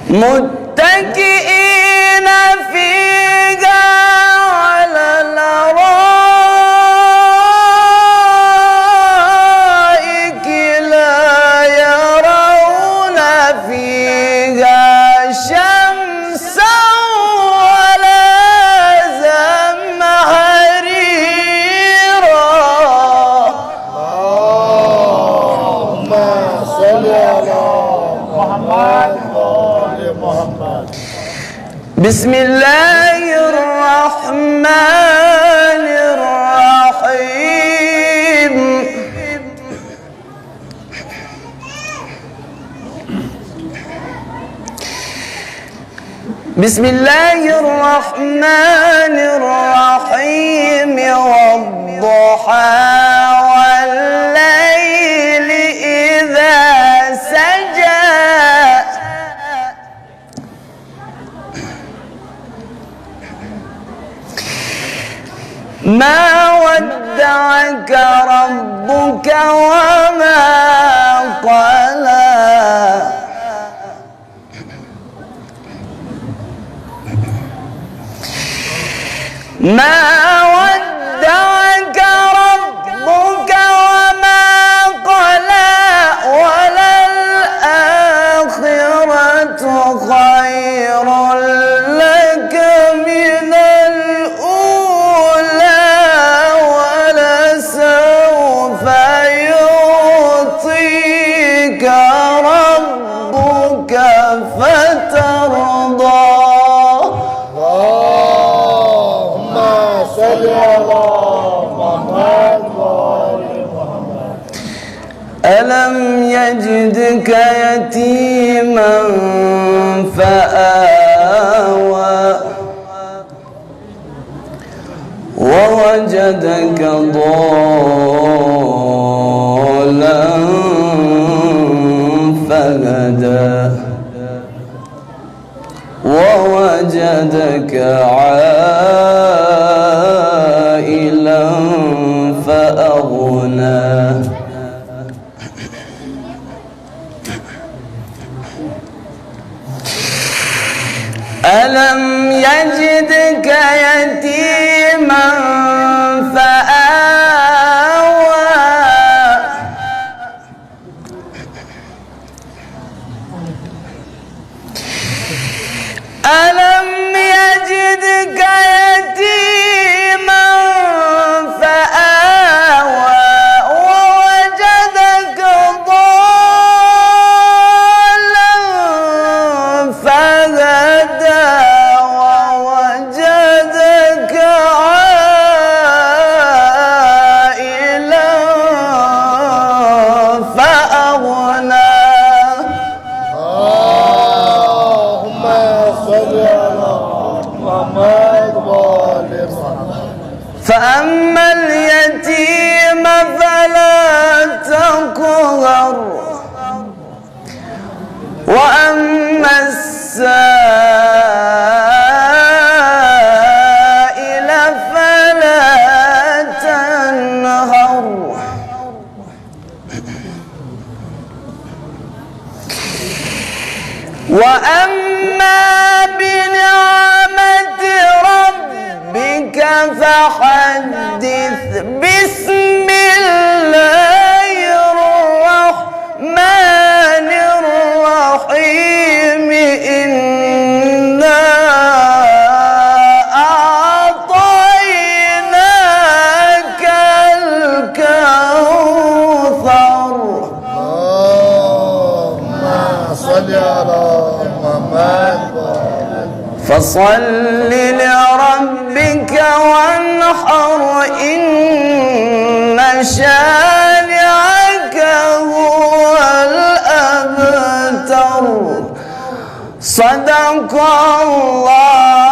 متكئين فيها على الأرائك لا يرون فيها شمسا ولا زمهريرا. اللهم صل على محمد. بسم الله الرحمن الرحيم. بسم الله الرحمن الرحيم. والضحى والليل إذا سجى ما ودعك ربك وما قلى. ما ودعك ربك وما قلى وللآخرة خير لك من الأولى ولسوف يعطيك ربك فترضى. ألم يجدك يتيما فآوى ووجدك ضالا فهدى ووجدك عائلا فأغنى. ألم يجدك يتيما فآوى ألم يجدك يتيما فآوى ووجدك ضالا فهدى ووجدك عائلا فأغنى. فأما اليتيم فلا تقهر وأما السائل فلا تنهر. وأما بنعمة ربك فحدث. بسم الله الرحمن الرحيم. إنا أعطيناك الكوثر. اللهم صل على محمد. فصل لربك وانحر إن شانئك هو الأبتر. صدق الله